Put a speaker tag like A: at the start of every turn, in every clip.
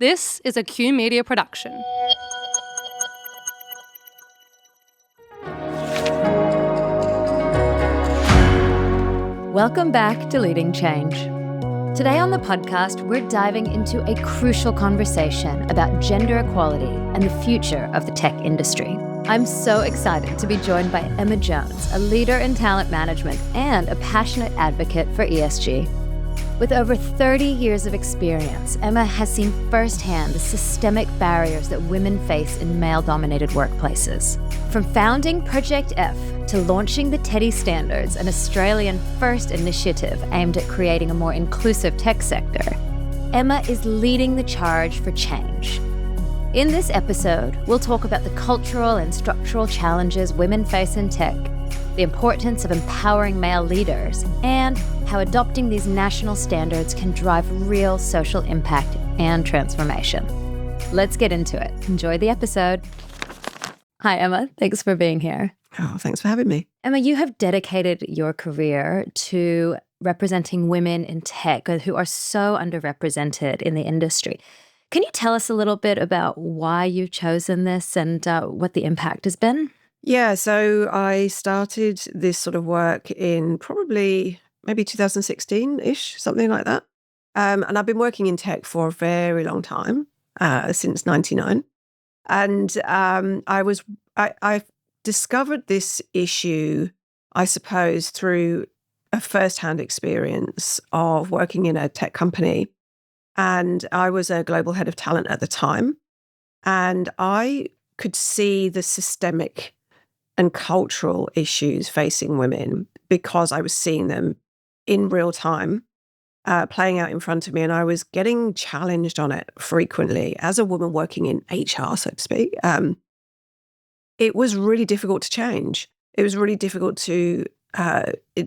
A: This is a Q Media production.
B: Welcome back to Leading Change. Today on the podcast, we're diving into a crucial conversation about gender equality and the future of the tech industry. I'm so excited to be joined by Emma Jones, a leader in talent management and a passionate advocate for ESG. With over 30 years of experience, Emma has seen firsthand the systemic barriers that women face in male-dominated workplaces. From founding Project F to launching the T-EDI Standards, an Australian-first initiative aimed at creating a more inclusive tech sector, Emma is leading the charge for change. In this episode, we'll talk about the cultural and structural challenges women face in tech, the importance of empowering male leaders, and how adopting these national standards can drive real social impact and transformation. Let's get into it. Enjoy the episode. Hi, Emma. Thanks for being here.
C: Oh, thanks for having me.
B: Emma, you have dedicated your career to representing women in tech who are so underrepresented in the industry. Can you tell us a little bit about why you've chosen this and what the impact has been?
C: Yeah, so I started this sort of work in probably maybe 2016-ish, something like that. And I've been working in tech for a very long time, since 99. And I discovered this issue, I suppose, through a first-hand experience of working in a tech company. And I was a global head of talent at the time. And I could see the systemic and cultural issues facing women because I was seeing them in real time, playing out in front of me, and I was getting challenged on it frequently as a woman working in HR, so to speak. It was really difficult to change. It was really difficult to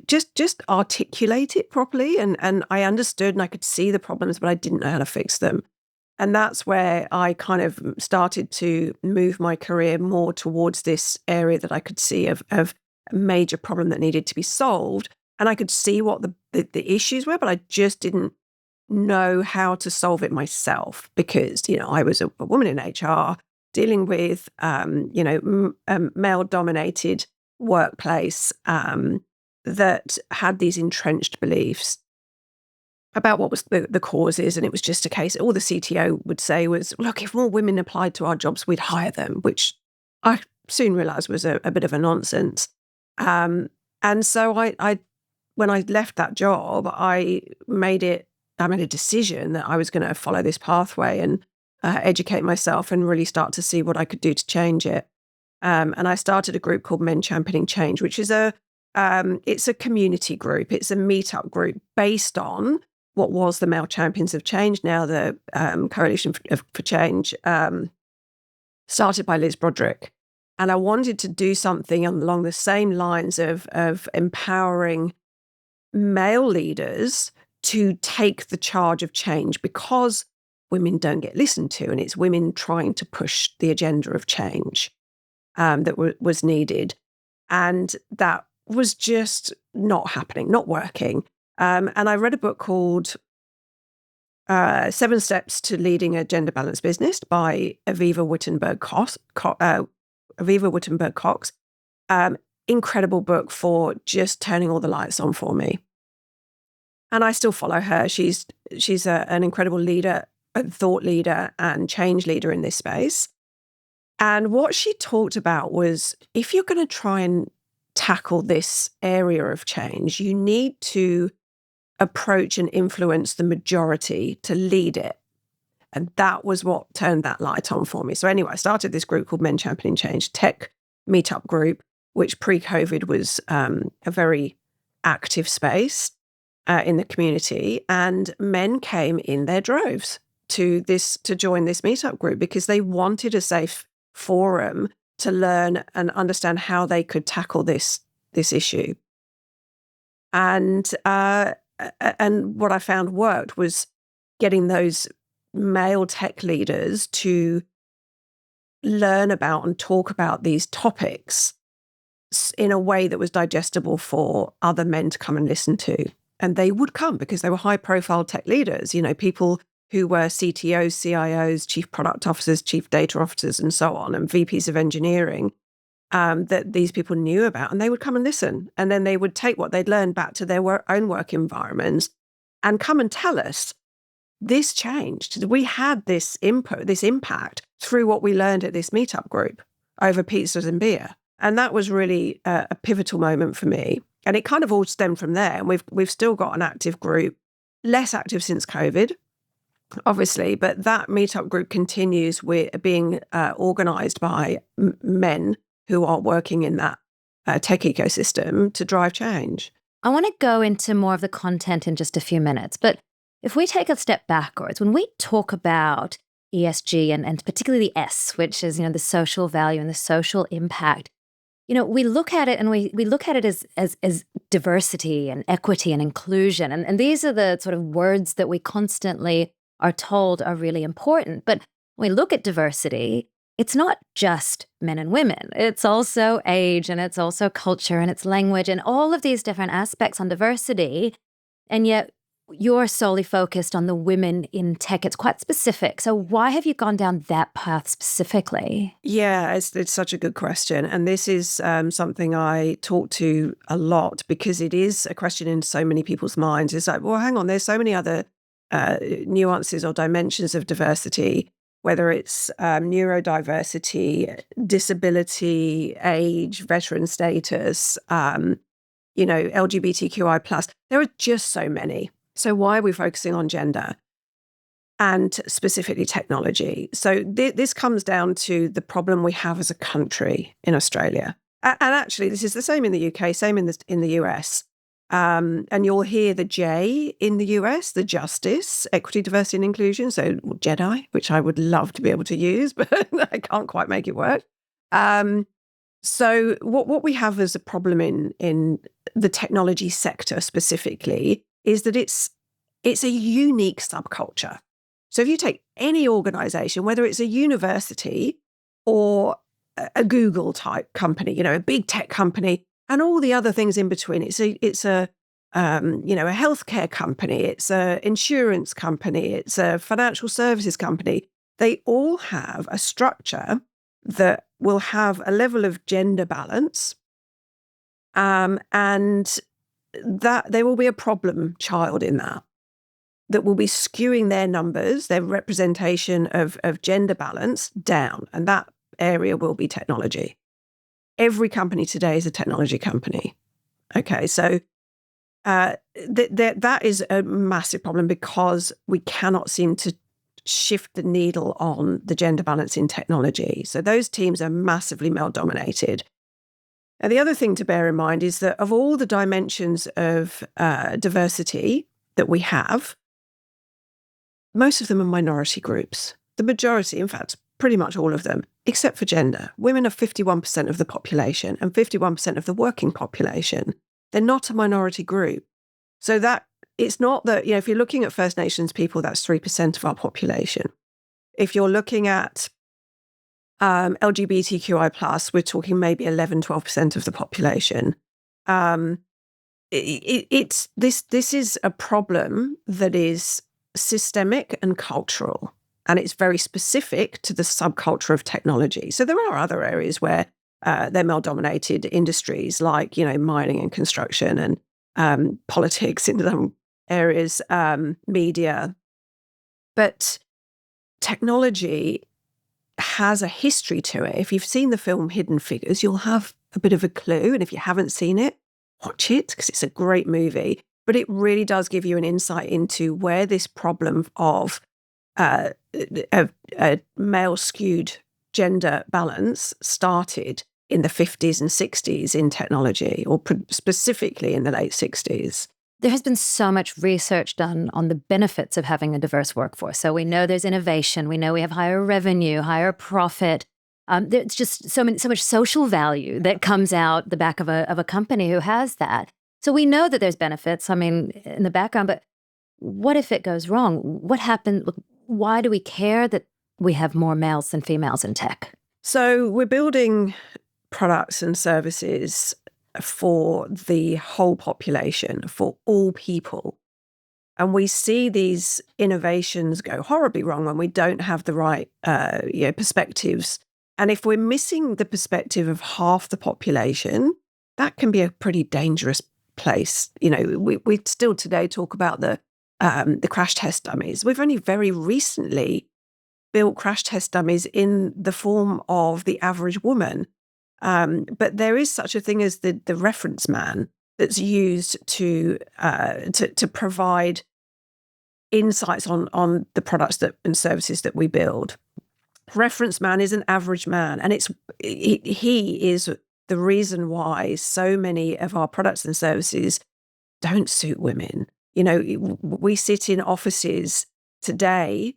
C: just articulate it properly, and I understood and I could see the problems, but I didn't know how to fix them. And that's where I kind of started to move my career more towards this area that I could see of a major problem that needed to be solved. And I could see what the issues were, but I just didn't know how to solve it myself because, I was a woman in HR dealing with, a male-dominated workplace that had these entrenched beliefs about what was the causes. And it was just a case, all the CTO would say was, look, if more women applied to our jobs, we'd hire them, which I soon realized was a bit of a nonsense. And so I when I left that job, I made a decision that I was going to follow this pathway and educate myself and really start to see what I could do to change it. And I started a group called Men Championing Change, which is it's a community group. It's a meetup group based on what was the Male Champions of Change, now the Coalition for Change, started by Liz Broderick. And I wanted to do something along the same lines of empowering male leaders to take the charge of change because women don't get listened to, and it's women trying to push the agenda of change that was needed. And that was just not happening, not working. And I read a book called 7 Steps to Leading a Gender Balanced Business by Aviva Wittenberg-Cox. Incredible book for just turning all the lights on for me. And I still follow her. She's an incredible leader, a thought leader and change leader in this space. And what she talked about was, if you're going to try and tackle this area of change, you need to approach and influence the majority to lead it. And that was what turned that light on for me. So anyway, I started this group called Men Championing Change, tech meetup group, which pre-COVID was a very active space in the community. And men came in their droves to join this meetup group because they wanted a safe forum to learn and understand how they could tackle this issue. And what I found worked was getting those male tech leaders to learn about and talk about these topics in a way that was digestible for other men to come and listen to. And they would come because they were high-profile tech leaders, people who were CTOs, CIOs, chief product officers, chief data officers, and so on, and VPs of engineering that these people knew about. And they would come and listen. And then they would take what they'd learned back to their own work environments and come and tell us, this changed. We had this input, this impact through what we learned at this meetup group over pizzas and beer. And that was really a pivotal moment for me. And it kind of all stemmed from there. And we've still got an active group, less active since COVID, obviously, but that meetup group continues with being organized by men who are working in that tech ecosystem to drive change.
B: I want to go into more of the content in just a few minutes, but if we take a step backwards, when we talk about ESG and particularly the S, which is, the social value and the social impact, we look at it and we look at it as diversity and equity and inclusion. And these are the sort of words that we constantly are told are really important. But when we look at diversity, it's not just men and women. It's also age, and it's also culture, and it's language, and all of these different aspects on diversity. And yet you're solely focused on the women in tech. It's quite specific. So why have you gone down that path specifically?
C: Yeah, it's such a good question. And this is something I talk to a lot because it is a question in so many people's minds. It's like, well, hang on, there's so many other nuances or dimensions of diversity, whether it's neurodiversity, disability, age, veteran status, LGBTQI+. There are just so many. So why are we focusing on gender and specifically technology? So this comes down to the problem we have as a country in Australia. And actually, this is the same in the UK, same in the US. And you'll hear the J in the US, the Justice, Equity, Diversity and Inclusion, so JEDI, which I would love to be able to use, but I can't quite make it work. So what we have as a problem in the technology sector specifically is that it's a unique subculture. So if you take any organization, whether it's a university or a Google type company, a big tech company, and all the other things in between, it's a healthcare company, it's a insurance company, it's a financial services company. They all have a structure that will have a level of gender balance, and that there will be a problem child in that will be skewing their numbers, their representation of gender balance down. And that area will be technology. Every company today is a technology company. Okay, so that is a massive problem because we cannot seem to shift the needle on the gender balance in technology. So those teams are massively male-dominated. And the other thing to bear in mind is that of all the dimensions of diversity that we have, most of them are minority groups. The majority, in fact, pretty much all of them, except for gender. Women are 51% of the population and 51% of the working population. They're not a minority group. So that it's not that, if you're looking at First Nations people, that's 3% of our population. If you're looking at LGBTQI+, we're talking maybe 11, 12% of the population. This is a problem that is systemic and cultural, and it's very specific to the subculture of technology. So there are other areas where they're male-dominated industries like, mining and construction and politics in some areas, media. But technology has a history to it. If you've seen the film Hidden Figures, you'll have a bit of a clue. And if you haven't seen it, watch it because it's a great movie. But it really does give you an insight into where this problem of a male-skewed gender balance started in the 50s and 60s in technology, or specifically in the late 60s.
B: There has been so much research done on the benefits of having a diverse workforce. So we know there's innovation. We know we have higher revenue, higher profit. There's just so much social value that comes out the back of a company who has that. So we know that there's benefits, in the background, but what if it goes wrong? What happened? Why do we care that we have more males than females in tech?
C: So we're building products and services for the whole population, for all people. And we see these innovations go horribly wrong when we don't have the right perspectives. And if we're missing the perspective of half the population, that can be a pretty dangerous place. We still today talk about the crash test dummies. We've only very recently built crash test dummies in the form of the average woman. But there is such a thing as the reference man that's used to provide insights on the products and services that we build. Reference man is an average man, and he is the reason why so many of our products and services don't suit women. We sit in offices today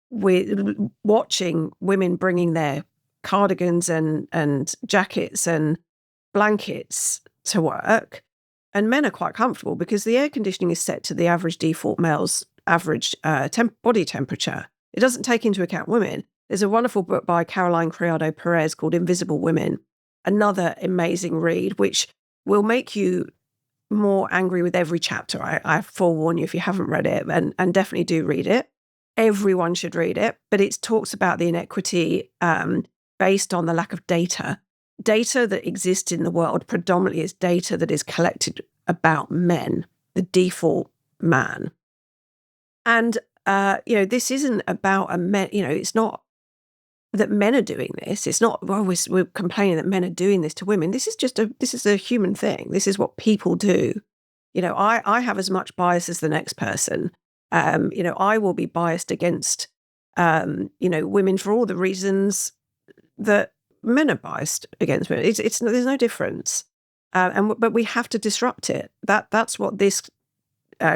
C: with watching women bringing their cardigans and jackets and blankets to work, and men are quite comfortable because the air conditioning is set to the average default male's average body temperature. It doesn't take into account women. There's a wonderful book by Caroline Criado Perez called Invisible Women, another amazing read, which will make you more angry with every chapter. I forewarn you if you haven't read it, and definitely do read it. Everyone should read it, but it talks about the inequity based on the lack of data. Data that exists in the world predominantly is data that is collected about men, the default man. And, this isn't about a men, it's not that men are doing this. It's not, well, we're complaining that men are doing this to women. This is a human thing. This is what people do. I have as much bias as the next person. I will be biased against, women for all the reasons that men are biased against women. There's no difference. But we have to disrupt it. That's what this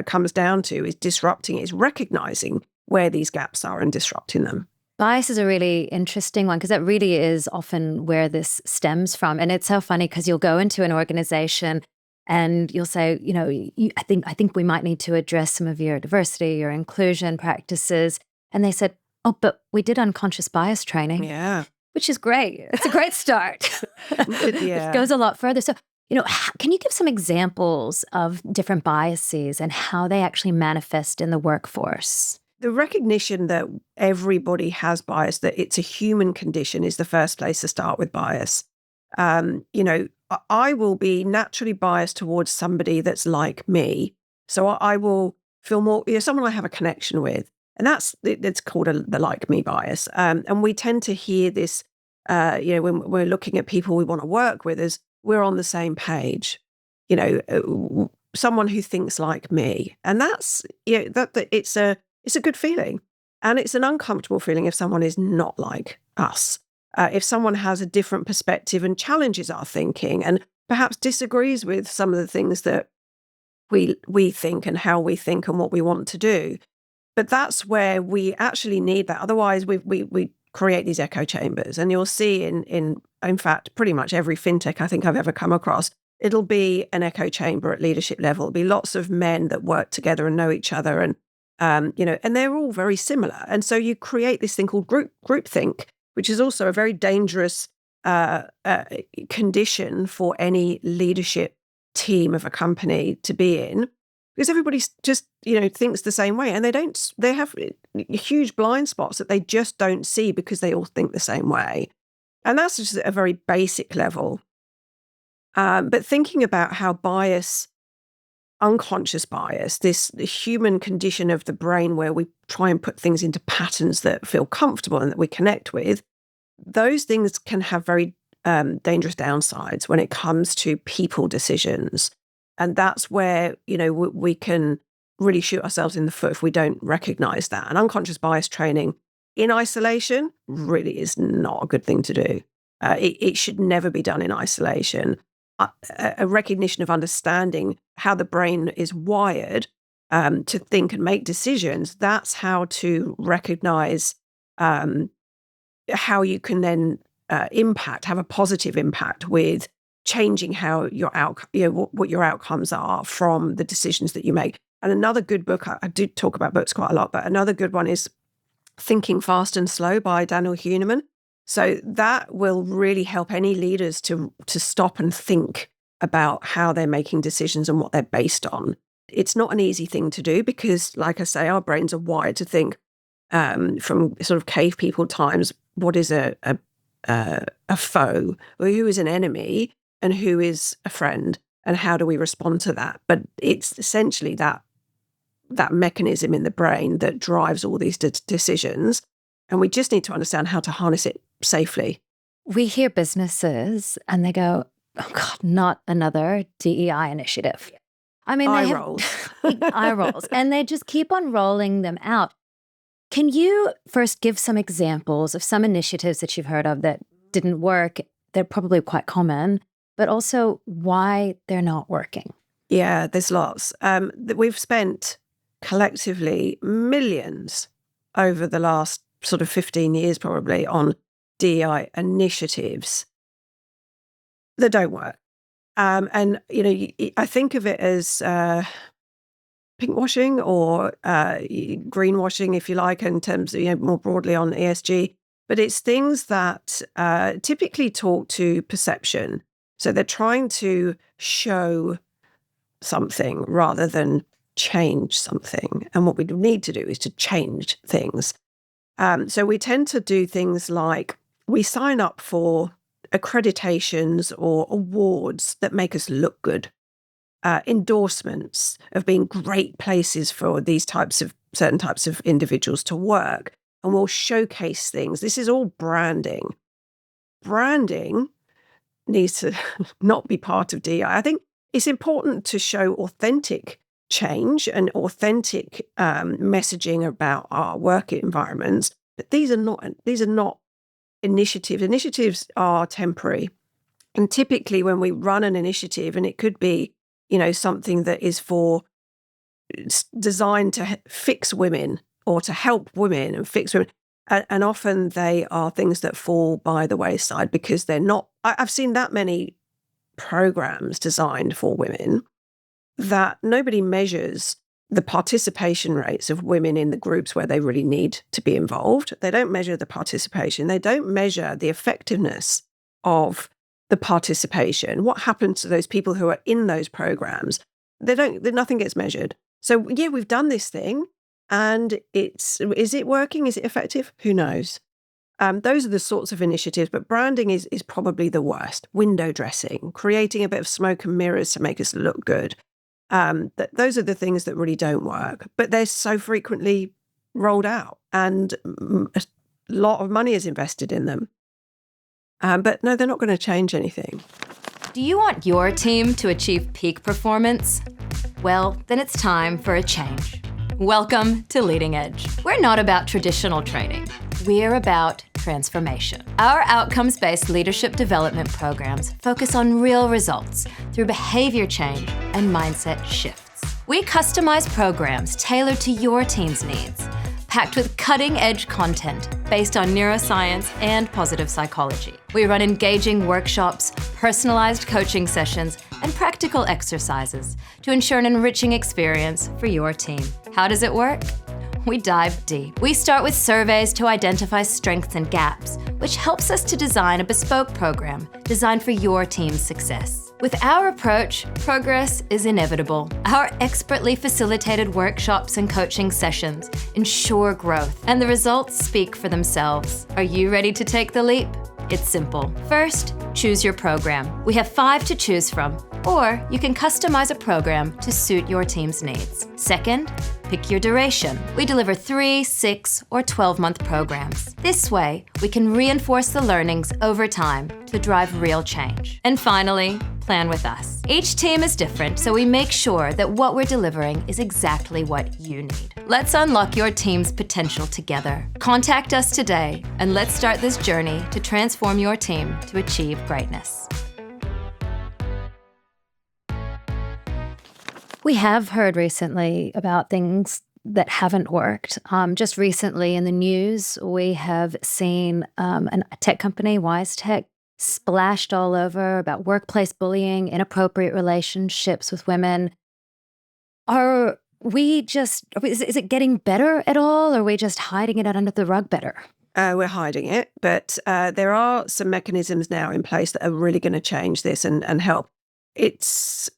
C: comes down to, is disrupting, is recognizing where these gaps are and disrupting them.
B: Bias is a really interesting one because that really is often where this stems from. And it's so funny because you'll go into an organization and you'll say, I think we might need to address some of your diversity, your inclusion practices. And they said, oh, but we did unconscious bias training.
C: Yeah.
B: Which is great. It's a great start.
C: Yeah.
B: It goes a lot further. So, can you give some examples of different biases and how they actually manifest in the workforce?
C: The recognition that everybody has bias, that it's a human condition, is the first place to start with bias. I will be naturally biased towards somebody that's like me. So I will feel more, someone I have a connection with. And it's called the like me bias. And we tend to hear this, when we're looking at people we want to work with, as we're on the same page, someone who thinks like me. And that's, it's a good feeling. And it's an uncomfortable feeling if someone is not like us. If someone has a different perspective and challenges our thinking and perhaps disagrees with some of the things that we think and how we think and what we want to do. But that's where we actually need that. Otherwise, we create these echo chambers. And you'll see in fact, pretty much every fintech I think I've ever come across, it'll be an echo chamber at leadership level. It'll be lots of men that work together and know each other, and and they're all very similar. And so you create this thing called groupthink, which is also a very dangerous condition for any leadership team of a company to be in, because everybody just thinks the same way, and they have huge blind spots that they just don't see because they all think the same way. And that's just at a very basic level. But thinking about how bias, unconscious bias, this human condition of the brain where we try and put things into patterns that feel comfortable and that we connect with, those things can have very dangerous downsides when it comes to people decisions. And that's where, we can really shoot ourselves in the foot if we don't recognize that. And unconscious bias training in isolation really is not a good thing to do. It should never be done in isolation. A recognition of understanding how the brain is wired to think and make decisions, that's how to recognize how you can then have a positive impact with changing how what your outcomes are from the decisions that you make. And another good book, I do talk about books quite a lot, but another good one is Thinking Fast and Slow by Daniel Kahneman. So that will really help any leaders to stop and think about how they're making decisions and what they're based on. It's not an easy thing to do because, like I say, our brains are wired to think from sort of cave people times, what is a foe, or who is an enemy, and who is a friend, and how do we respond to that? But it's essentially that mechanism in the brain that drives all these decisions, and we just need to understand how to harness it safely.
B: We hear businesses and they go, oh God, not another DEI initiative. I mean,
C: Eye rolls.
B: eye rolls, and they just keep on rolling them out. Can you first give some examples of some initiatives that you've heard of that didn't work? They're probably quite common, but also why they're not working.
C: Yeah, there's lots. We've spent collectively millions over the last sort of 15 years probably on DEI initiatives that don't work. And, I think of it as pinkwashing or greenwashing, if you like, in terms of, more broadly on ESG. But it's things that typically talk to perception. So they're trying to show something rather than change something. And what we need to do is to change things. So we tend to do things like we sign up for accreditations or awards that make us look good. Endorsements of being great places for these certain types of individuals to work, and we'll showcase things. This is all branding. Branding needs to not be part of DEI. I think it's important to show authentic change and authentic messaging about our work environments, but these are not initiatives. Initiatives are temporary, and typically when we run an initiative, and it could be something that is designed to fix women or to help women and fix women. And often they are things that fall by the wayside because they're not. I've seen that many programs designed for women that nobody measures the participation rates of women in the groups where they really need to be involved. They don't measure the participation. They don't measure the effectiveness of the participation. What happens to those people who are in those programs? Nothing gets measured. So yeah, we've done this thing, and is it working? Is it effective? Who knows? Those are the sorts of initiatives, but branding is probably the worst. Window dressing, creating a bit of smoke and mirrors to make us look good. Those are the things that really don't work, but they're so frequently rolled out, and a lot of money is invested in them. But no, they're not going to change anything.
B: Do you want your team to achieve peak performance? Well, then it's time for a change. Welcome to Leading Edge. We're not about traditional training. We're about transformation. Our outcomes-based leadership development programs focus on real results through behavior change and mindset shifts. We customize programs tailored to your team's needs, packed with cutting-edge content based on neuroscience and positive psychology. We run engaging workshops, personalized coaching sessions, and practical exercises to ensure an enriching experience for your team. How does it work? We dive deep. We start with surveys to identify strengths and gaps, which helps us to design a bespoke program designed for your team's success. With our approach, progress is inevitable. Our expertly facilitated workshops and coaching sessions ensure growth, and the results speak for themselves. Are you ready to take the leap? It's simple. First, choose your program. We have 5 to choose from, or you can customize a program to suit your team's needs. Second, pick your duration. We deliver 3, 6, or 12-month programs. This way, we can reinforce the learnings over time to drive real change. And finally, plan with us. Each team is different, so we make sure that what we're delivering is exactly what you need. Let's unlock your team's potential together. Contact us today, and let's start this journey to transform your team to achieve greatness. We have heard recently about things that haven't worked. Just recently in the news, we have seen a tech company, WiseTech, splashed all over about workplace bullying, inappropriate relationships with women. Is it getting better at all, or are we just hiding it under the rug better?
C: We're hiding it, but there are some mechanisms now in place that are really going to change this and help. It's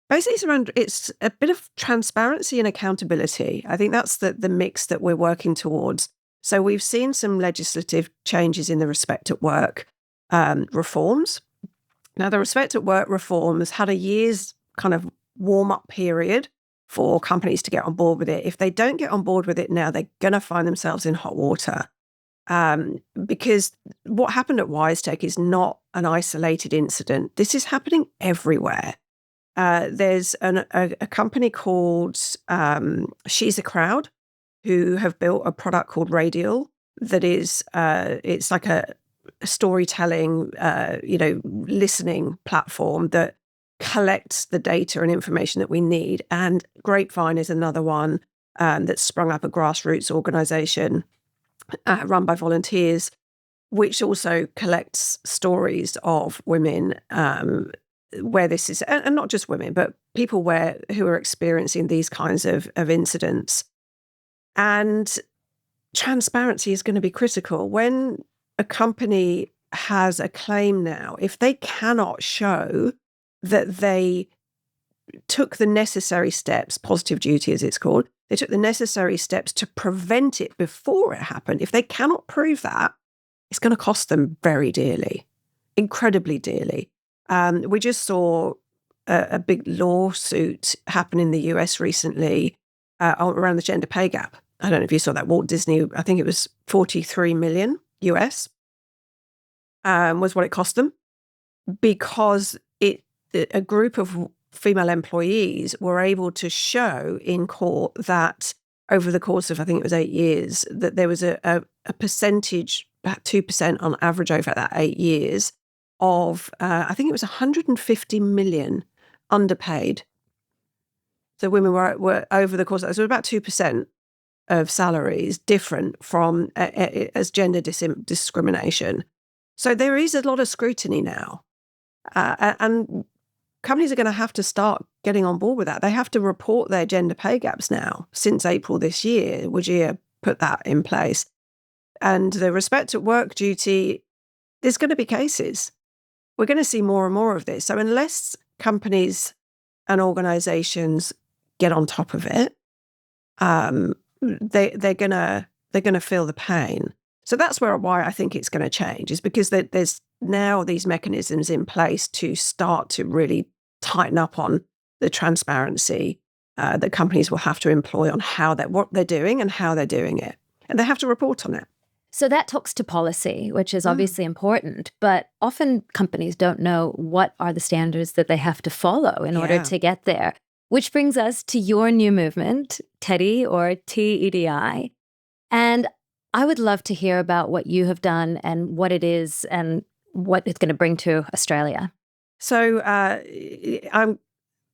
C: Basically, it's a bit of transparency and accountability. I think that's the mix that we're working towards. So we've seen some legislative changes in the Respect at Work reforms. Now, the Respect at Work reforms had a year's kind of warm-up period for companies to get on board with it. If they don't get on board with it now, they're going to find themselves in hot water. Because what happened at WiseTech is not an isolated incident. This is happening everywhere. There's a company called She's a Crowd, who have built a product called Radial that is, it's like a storytelling, listening platform that collects the data and information that we need. And Grapevine is another one that's sprung up, a grassroots organization run by volunteers, which also collects stories of women where this is, and not just women, but people who are experiencing these kinds of incidents. And transparency is going to be critical. When a company has a claim now, if they cannot show that they took the necessary steps, positive duty as it's called, they took the necessary steps to prevent it before it happened. If they cannot prove that, it's going to cost them very dearly, incredibly dearly. We just saw a big lawsuit happen in the US recently around the gender pay gap. I don't know if you saw that. Walt Disney, I think it was 43 million US was what it cost them, because a group of female employees were able to show in court that over the course of, I think it was 8 years, that there was a percentage, about 2% on average over that 8 years, of, I think it was 150 million underpaid. So women were over the course of that, so about 2% of salaries different from as gender discrimination. So there is a lot of scrutiny now. And companies are going to have to start getting on board with that. They have to report their gender pay gaps now. Since April this year, WGEA put that in place. And the Respect at Work duty, there's going to be cases. We're going to see more and more of this. So unless companies and organizations get on top of it, they're gonna feel the pain. So that's why I think it's going to change, is because there's now these mechanisms in place to start to really tighten up on the transparency that companies will have to employ on what they're doing and how they're doing it, and they have to report on it.
B: So that talks to policy, which is obviously important, but often companies don't know what are the standards that they have to follow in order to get there. Which brings us to your new movement, TEDI or T-EDI. And I would love to hear about what you have done and what it is and what it's going to bring to Australia.
C: So I'm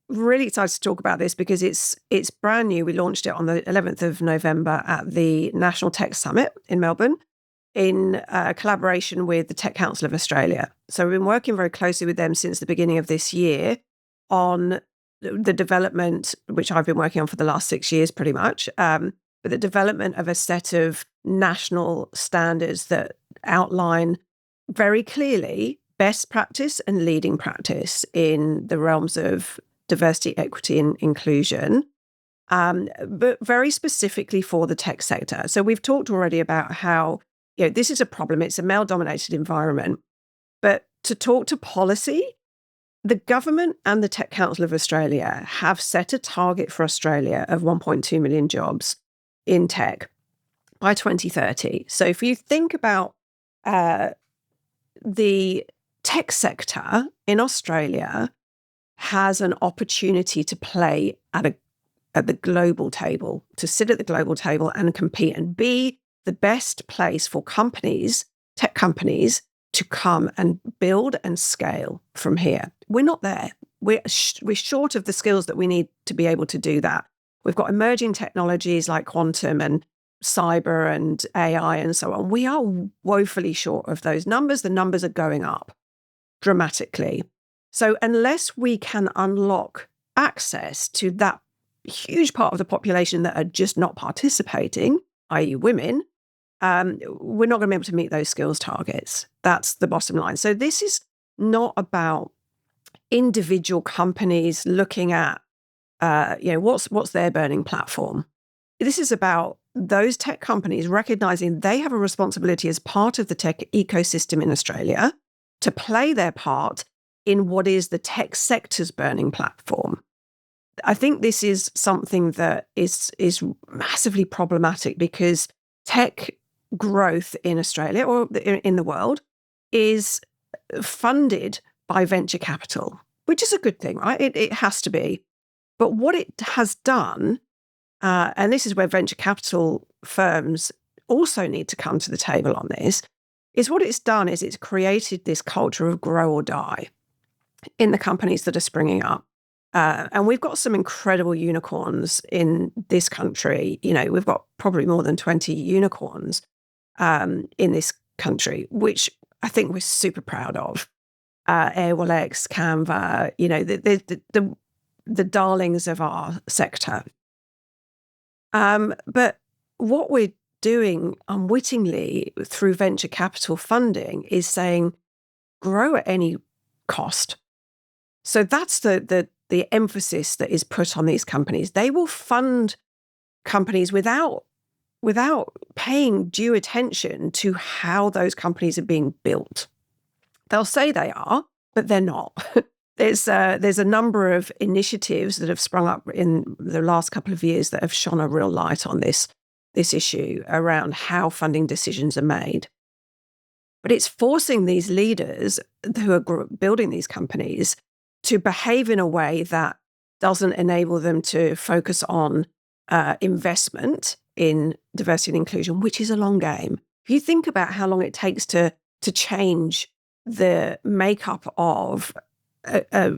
C: really excited to talk about this because it's brand new. We launched it on the 11th of November at the National Tech Summit in Melbourne in collaboration with the Tech Council of Australia. So we've been working very closely with them since the beginning of this year on the development, which I've been working on for the last 6 years pretty much, but the development of a set of national standards that outline very clearly best practice and leading practice in the realms of diversity, equity, and inclusion, but very specifically for the tech sector. So we've talked already about how this is a problem. It's a male-dominated environment. But to talk to policy, the government and the Tech Council of Australia have set a target for Australia of 1.2 million jobs in tech by 2030. So if you think about the tech sector in Australia has an opportunity to play at the global table, to sit at the global table and compete and be the best place for companies, tech companies, to come and build and scale from here. We're not there. We're short of the skills that we need to be able to do that. We've got emerging technologies like quantum and cyber and AI and so on. We are woefully short of those numbers. The numbers are going up dramatically. So unless we can unlock access to that huge part of the population that are just not participating, i.e. women, we're not going to be able to meet those skills targets. That's the bottom line. So this is not about individual companies looking at, what's their burning platform. This is about those tech companies recognizing they have a responsibility as part of the tech ecosystem in Australia to play their part in what is the tech sector's burning platform. I think this is something that is massively problematic because tech growth in Australia or in the world is funded by venture capital, which is a good thing, right? It has to be. But what it has done, and this is where venture capital firms also need to come to the table on this, is what it's done is it's created this culture of grow or die in the companies that are springing up. And we've got some incredible unicorns in this country. We've got probably more than 20 unicorns in this country, which I think we're super proud of. Airwallex, Canva, the darlings of our sector. But what we're doing unwittingly through venture capital funding is saying, grow at any cost. So that's the emphasis that is put on these companies. They will fund companies without paying due attention to how those companies are being built. They'll say they are, but they're not. There's a number of initiatives that have sprung up in the last couple of years that have shone a real light on this issue around how funding decisions are made. But it's forcing these leaders who are building these companies to behave in a way that doesn't enable them to focus on investment in diversity and inclusion, which is a long game. If you think about how long it takes to change the makeup of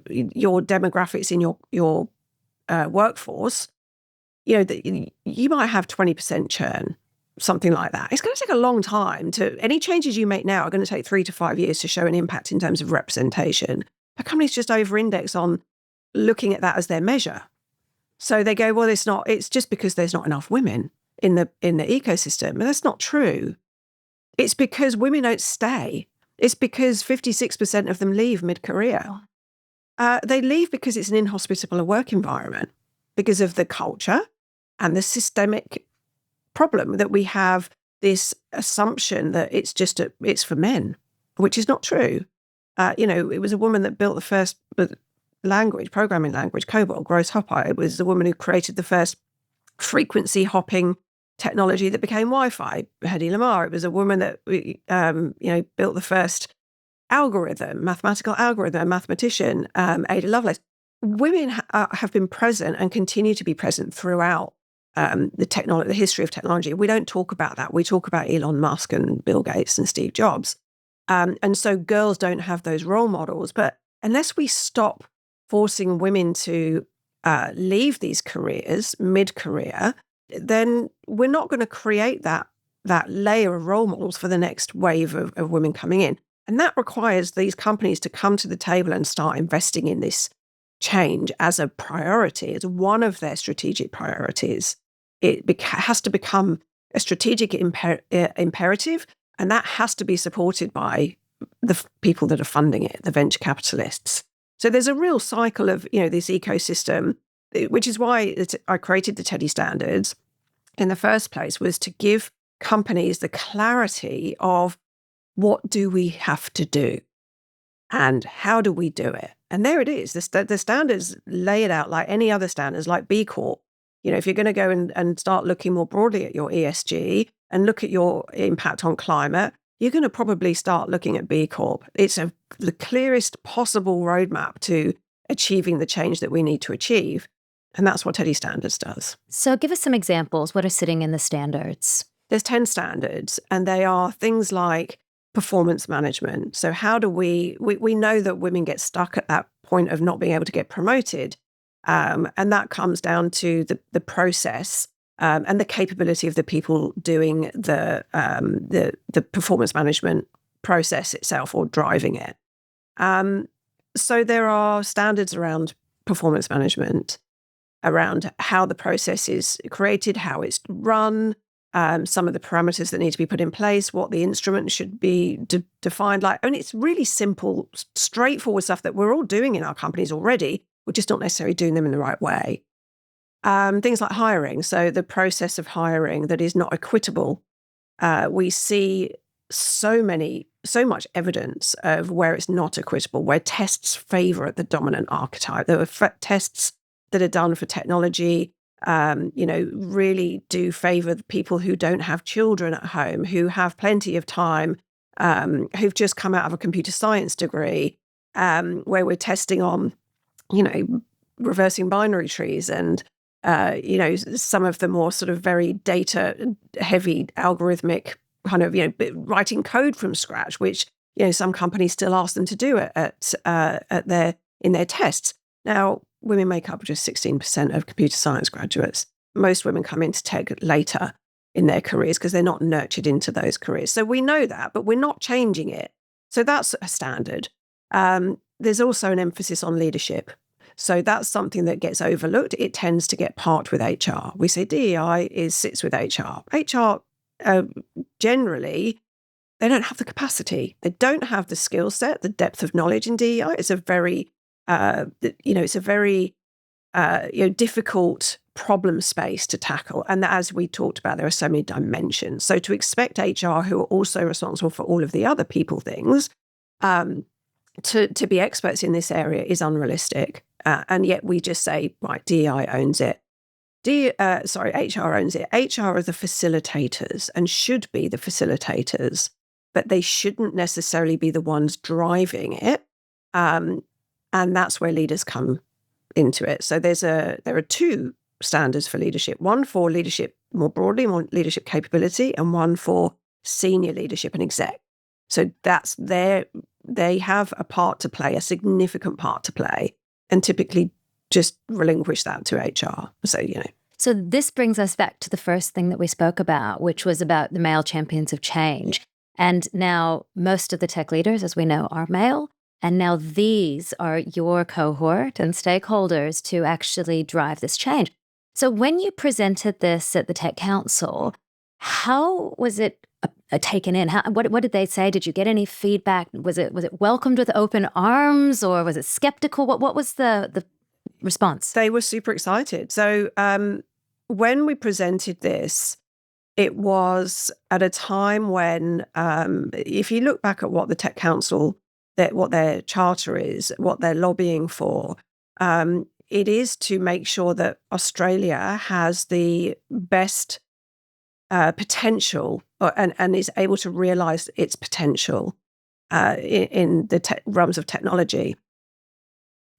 C: your demographics in your workforce, you might have 20% churn, something like that. It's going to take a long time. Any changes you make now are going to take 3 to 5 years to show an impact in terms of representation. But companies just over-index on looking at that as their measure. So they go, well, it's just because there's not enough women in the ecosystem. And that's not true. It's because women don't stay. It's because 56% of them leave mid-career. They leave because it's an inhospitable work environment, because of the culture and the systemic problem that we have this assumption that it's for men, which is not true. It was a woman that built the first programming language, COBOL, Gross Hopper. It was the woman who created the first frequency hopping technology that became Wi-Fi, Hedy Lamarr. It was a woman that built the first mathematical algorithm, mathematician, Ada Lovelace. Women have been present and continue to be present throughout the history of technology. We don't talk about that. We talk about Elon Musk and Bill Gates and Steve Jobs. And so girls don't have those role models. But unless we stop forcing women to leave these careers mid-career, then we're not going to create that layer of role models for the next wave of women coming in. And that requires these companies to come to the table and start investing in this change as a priority, as one of their strategic priorities. It has to become a strategic imperative, and that has to be supported by the people that are funding it, the venture capitalists. So there's a real cycle of this ecosystem, which is why I created the TEDI Standards in the first place, was to give companies the clarity of what do we have to do and how do we do it. And there it is. The standards lay it out like any other standards, like B Corp. If you're going to go and start looking more broadly at your ESG and look at your impact on climate, you're going to probably start looking at B Corp. It's the clearest possible roadmap to achieving the change that we need to achieve. And that's what TEDI Standards does.
B: So give us some examples. What are sitting in the standards?
C: There's 10 standards, and they are things like performance management. So how do we know that women get stuck at that point of not being able to get promoted. And that comes down to the process and the capability of the people doing the performance management process itself or driving it. So there are standards around performance management, around how the process is created, how it's run, some of the parameters that need to be put in place, what the instrument should be defined like. I mean, it's really simple, straightforward stuff that we're all doing in our companies already. We're just not necessarily doing them in the right way. Things like hiring. So the process of hiring that is not equitable. We see so much evidence of where it's not equitable, where tests favor the dominant archetype. There are tests that are done for technology, really do favor the people who don't have children at home, who have plenty of time, who've just come out of a computer science degree, where we're testing on, reversing binary trees and, some of the more sort of very data-heavy algorithmic kind of, writing code from scratch, which, some companies still ask them to do it in their tests. Now, women make up just 16% of computer science graduates. Most women come into tech later in their careers because they're not nurtured into those careers. So we know that, but we're not changing it. So that's a standard. There's also an emphasis on leadership. So that's something that gets overlooked. It tends to get parked with HR. We say DEI sits with HR. HR, generally, they don't have the capacity. They don't have the skill set, the depth of knowledge in DEI. It's a very, difficult problem space to tackle. And as we talked about, there are so many dimensions. So to expect HR, who are also responsible for all of the other people things, to be experts in this area is unrealistic. And yet we just say, right, DEI owns it. HR owns it. HR are the facilitators and should be the facilitators, but they shouldn't necessarily be the ones driving it. And that's where leaders come into it. So there are two standards for leadership, one for leadership more broadly, more leadership capability, and one for senior leadership and exec. So that's they have a part to play, a significant part to play, and typically just relinquish that to HR.
B: So this brings us back to the first thing that we spoke about, which was about the male champions of change. And now most of the tech leaders, as we know, are male. And now these are your cohort and stakeholders to actually drive this change. So when you presented this at the Tech Council, how was it taken in? What did they say? Did you get any feedback? Was it welcomed with open arms, or was it skeptical? What was the response?
C: They were super excited. So when we presented this, it was at a time when, if you look back at what the Tech Council, what their charter is, what they're lobbying for, it is to make sure that Australia has the best potential and is able to realise its potential in the realms of technology.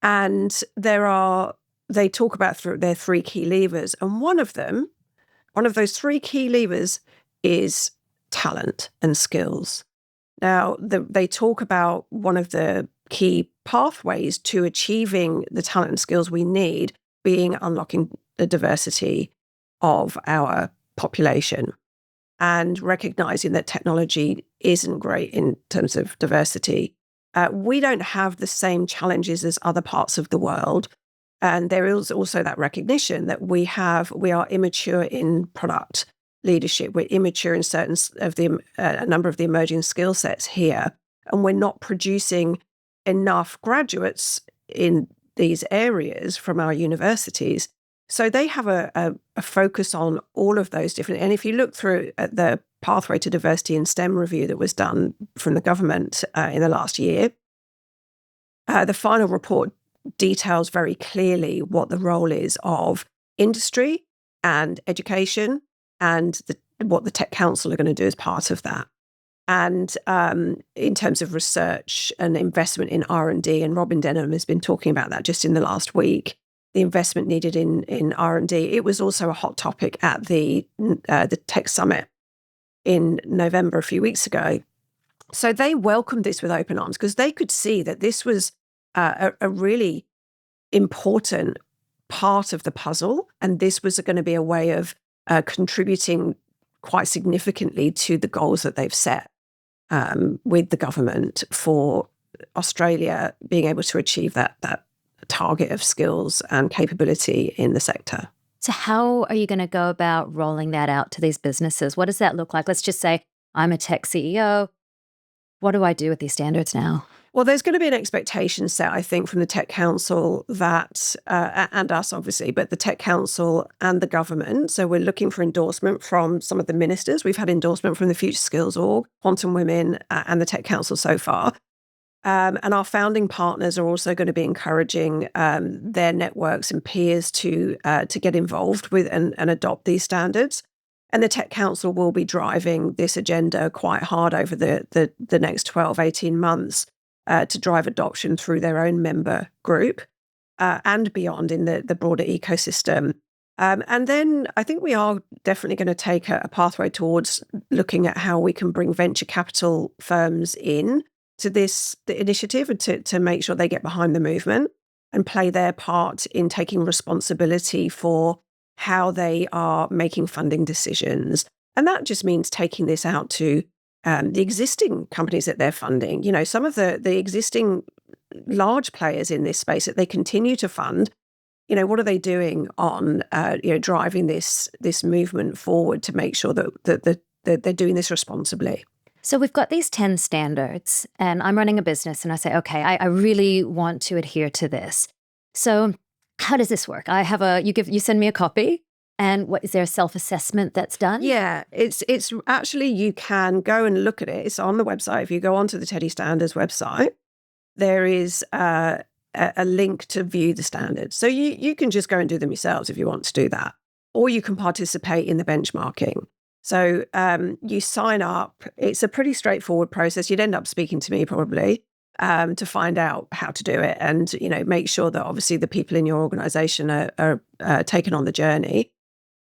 C: And they talk about their three key levers, and one of those three key levers is talent and skills. Now, they talk about one of the key pathways to achieving the talent and skills we need being unlocking the diversity of our population and recognizing that technology isn't great in terms of diversity. We don't have the same challenges as other parts of the world. And there is also that recognition that we are immature in product leadership. We're immature in certain of a number of the emerging skill sets here, and we're not producing enough graduates in these areas from our universities. So they have a focus on all of those different. And if you look through at the Pathway to Diversity in STEM review that was done from the government in the last year, the final report details very clearly what the role is of industry and education, and what the Tech Council are going to do as part of that. And in terms of research and investment in R&D, and Robin Denham has been talking about that just in the last week, the investment needed in R&D. It was also a hot topic at the Tech Summit in November a few weeks ago. So they welcomed this with open arms because they could see that this was a really important part of the puzzle, and this was going to be a way of contributing quite significantly to the goals that they've set with the government for Australia being able to achieve that target of skills and capability in the sector.
B: So how are you going to go about rolling that out to these businesses? What does that look like? Let's just say I'm a tech CEO. What do I do with these standards now?
C: Well, there's going to be an expectation set, I think, from the Tech Council that, and us obviously, but the Tech Council and the government. So we're looking for endorsement from some of the ministers. We've had endorsement from the Future Skills Org, Quantum Women, and the Tech Council so far. And our founding partners are also going to be encouraging their networks and peers to get involved with and adopt these standards. And the Tech Council will be driving this agenda quite hard over the next 12, 18 months to drive adoption through their own member group and beyond in the broader ecosystem. And then I think we are definitely going to take a pathway towards looking at how we can bring venture capital firms in to the initiative and to make sure they get behind the movement and play their part in taking responsibility for how they are making funding decisions. And that just means taking this out to the existing companies that they're funding. You know, some of the existing large players in this space that they continue to fund, you know, what are they doing on, driving this movement forward to make sure that they're doing this responsibly?
B: So we've got these 10 standards, and I'm running a business, and I say, okay, I really want to adhere to this. So how does this work? You send me a copy, and is there a self-assessment that's done?
C: Yeah, it's actually, you can go and look at it. It's on the website. If you go onto the T-EDI Standards website, there is a link to view the standards. So you can just go and do them yourselves if you want to do that, or you can participate in the benchmarking. So you sign up. It's a pretty straightforward process. You'd end up speaking to me probably to find out how to do it and, you know, make sure that obviously the people in your organization are taken on the journey.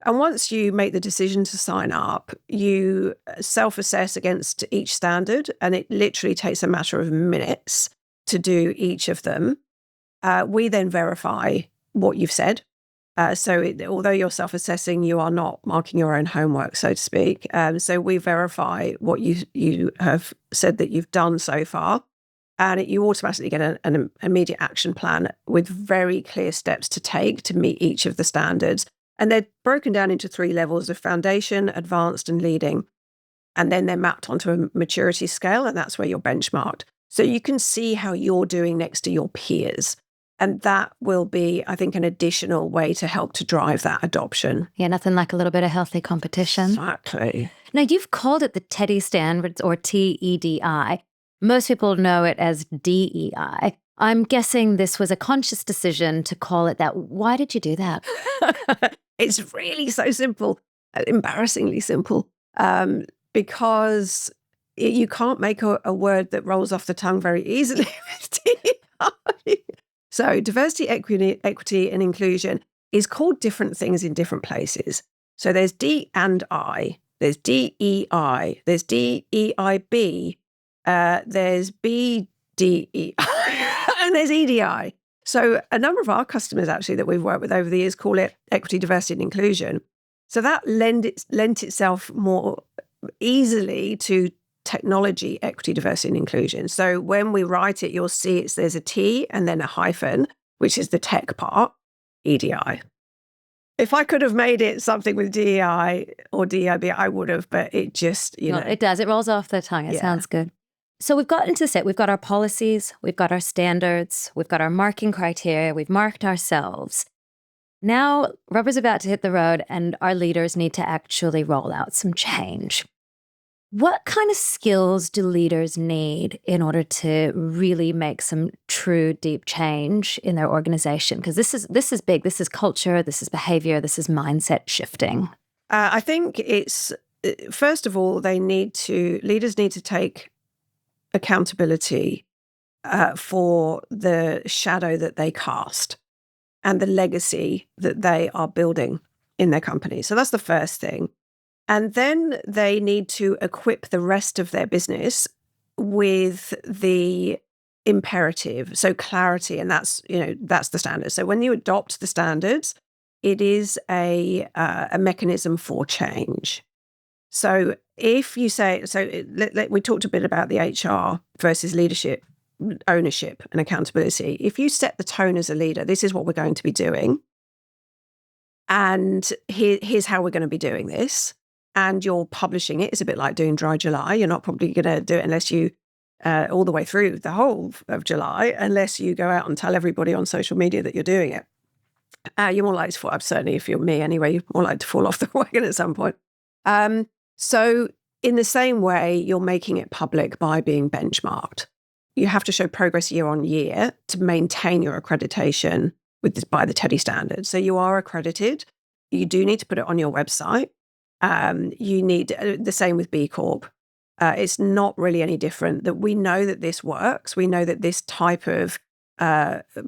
C: And once you make the decision to sign up, you self-assess against each standard, and it literally takes a matter of minutes to do each of them. We then verify what you've said. Although you're self-assessing, you are not marking your own homework, so to speak. So we verify what you have said that you've done so far, and you automatically get an immediate action plan with very clear steps to take to meet each of the standards. And they're broken down into 3 levels of foundation, advanced, and leading. And then they're mapped onto a maturity scale, and that's where you're benchmarked. So you can see how you're doing next to your peers. And that will be, I think, an additional way to help to drive that adoption.
B: Yeah, nothing like a little bit of healthy competition.
C: Exactly.
B: Now, you've called it the T-EDI Standards, or TEDI. Most people know it as DEI. I'm guessing this was a conscious decision to call it that. Why did you do that?
C: It's really so simple, embarrassingly simple, because you can't make a word that rolls off the tongue very easily with DEI. So diversity, equity, and inclusion is called different things in different places. So there's D and I, there's DEI, there's DEIB, there's BDEI, and there's EDI. So a number of our customers actually that we've worked with over the years call it equity, diversity, and inclusion. So that lent itself more easily to technology, equity, diversity, and inclusion. So when we write it, you'll see there's a T and then a hyphen, which is the tech part, EDI. If I could have made it something with DEI or DEIB, I would have, but it just,
B: It does. It rolls off the tongue. It sounds good. So we've got into set. We've got our policies, we've got our standards, we've got our marking criteria, we've marked ourselves. Now, rubber's about to hit the road and our leaders need to actually roll out some change. What kind of skills do leaders need in order to really make some true deep change in their organization? Because this is big. This is culture, this is behavior, this is mindset shifting.
C: I think it's, first of all, leaders need to take accountability for the shadow that they cast and the legacy that they are building in their company. So that's the first thing. And then they need to equip the rest of their business with the imperative, so clarity, and that's the standard. So when you adopt the standards, it is a mechanism for change. So if you say, we talked a bit about the HR versus leadership, ownership and accountability. If you set the tone as a leader, this is what we're going to be doing. and here's how we're going to be doing this. And you're publishing it. It's a bit like doing Dry July. You're not probably going to do it unless you, all the way through the whole of July, unless you go out and tell everybody on social media that you're doing it. You're more likely to fall, certainly if you're me anyway, you're more likely to fall off the wagon at some point. So in the same way, you're making it public by being benchmarked. You have to show progress year on year to maintain your accreditation by the TEDI standards. So you are accredited. You do need to put it on your website. You need the same with B Corp. It's not really any different. That we know that this works. We know that this type of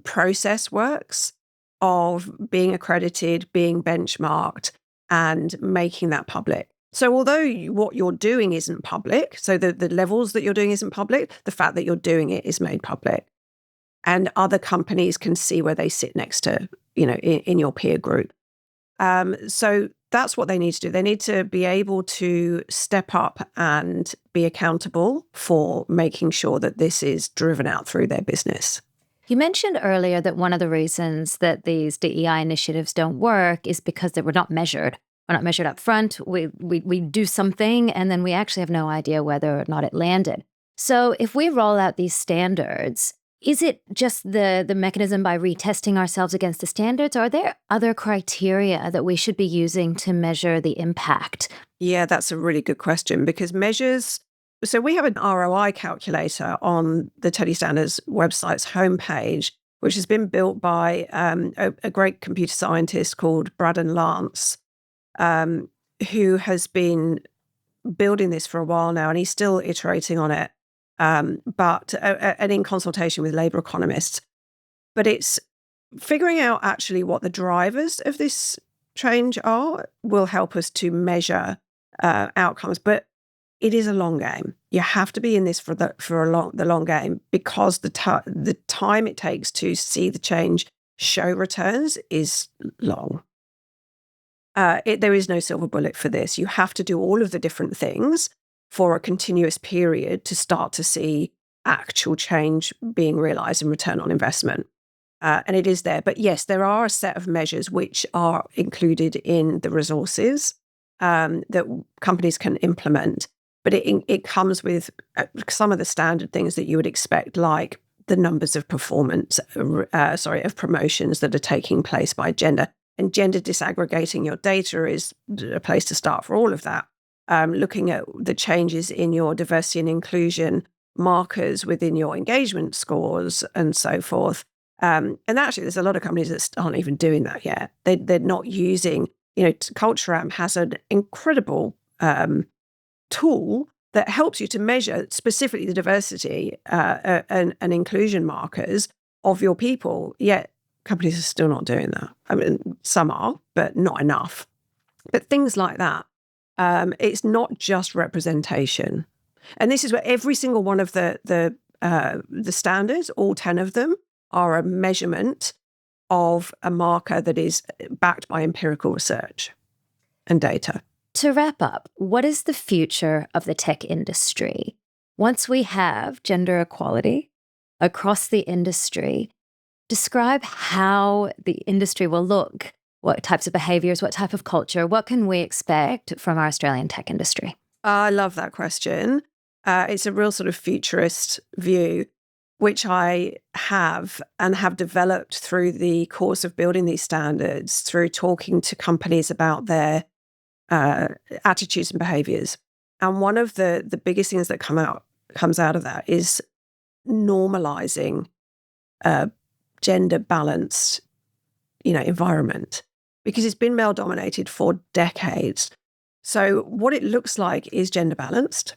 C: process works, of being accredited, being benchmarked, and making that public. So although what you're doing isn't public, so the levels that you're doing isn't public, the fact that you're doing it is made public. And other companies can see where they sit next to, in your peer group. So that's what they need to do. They need to be able to step up and be accountable for making sure that this is driven out through their business.
B: You mentioned earlier that one of the reasons that these DEI initiatives don't work is because they were not measured. We're not measured up front. We do something, and then we actually have no idea whether or not it landed. So if we roll out these standards, is it just the mechanism by retesting ourselves against the standards? Or are there other criteria that we should be using to measure the impact?
C: Yeah, that's a really good question, because measures... So we have an ROI calculator on the TEDI Standards website's homepage, which has been built by a great computer scientist called Braden Lance, who has been building this for a while now, and he's still iterating on it, but in consultation with labour economists. But it's figuring out actually what the drivers of this change are will help us to measure outcomes. But it is a long game. You have to be in this for the long game, because the time it takes to see the change show returns is long. There is no silver bullet for this. You have to do all of the different things for a continuous period to start to see actual change being realised in return on investment. And it is there. But yes, there are a set of measures which are included in the resources that companies can implement. But it comes with some of the standard things that you would expect, like the numbers of of promotions that are taking place by gender. And gender disaggregating your data is a place to start for all of that. Looking at the changes in your diversity and inclusion markers within your engagement scores and so forth. And actually, there's a lot of companies that aren't even doing that yet. They're not using, Culture Amp has an incredible tool that helps you to measure specifically the diversity and inclusion markers of your people, yet companies are still not doing that. I mean, some are, but not enough. But things like that, it's not just representation. And this is where every single one of the standards, all 10 of them, are a measurement of a marker that is backed by empirical research and data.
B: To wrap up, what is the future of the tech industry? Once we have gender equality across the industry, describe how the industry will look. What types of behaviours, what type of culture, what can we expect from our Australian tech industry?
C: I love that question. It's a real sort of futurist view, which I have developed through the course of building these standards, through talking to companies about their attitudes and behaviours. And one of the biggest things that comes out of that is normalising gender balanced, environment, because it's been male dominated for decades. So what it looks like is gender balanced.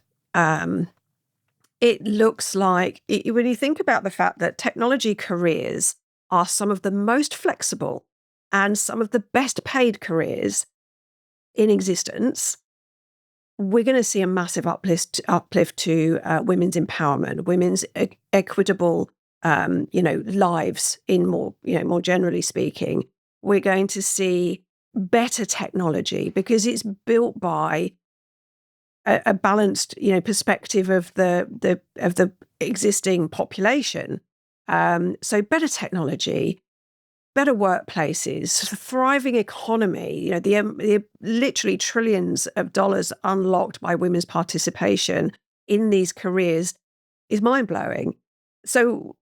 C: It looks like, when you think about the fact that technology careers are some of the most flexible and some of the best paid careers in existence, we're going to see a massive uplift to women's empowerment, women's equitable, lives in more generally speaking. We're going to see better technology because it's built by a balanced, perspective of the existing population. So better technology, better workplaces, thriving economy, the literally trillions of dollars unlocked by women's participation in these careers is mind-blowing. So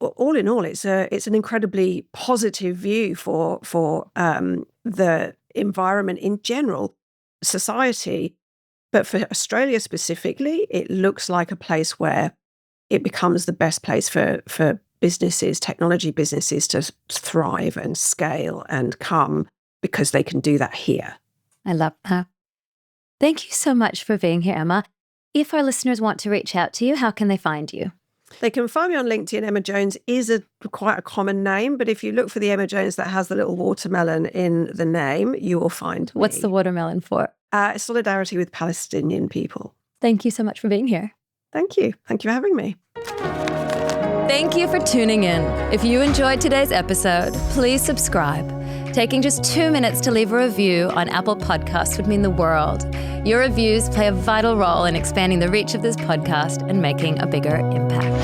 C: all in all, it's an incredibly positive view for the environment in general, society. But for Australia specifically, it looks like a place where it becomes the best place for businesses, technology businesses, to thrive and scale and come, because they can do that here.
B: I love that. Thank you so much for being here, Emma. If our listeners want to reach out to you, how can they find you?
C: They can find me on LinkedIn. Emma Jones is quite a common name, but if you look for the Emma Jones that has the little watermelon in the name, you will find me.
B: What's the watermelon for?
C: Solidarity with Palestinian people.
B: Thank you so much for being here.
C: Thank you. Thank you for having me.
B: Thank you for tuning in. If you enjoyed today's episode, please subscribe. Taking just 2 minutes to leave a review on Apple Podcasts would mean the world. Your reviews play a vital role in expanding the reach of this podcast and making a bigger impact.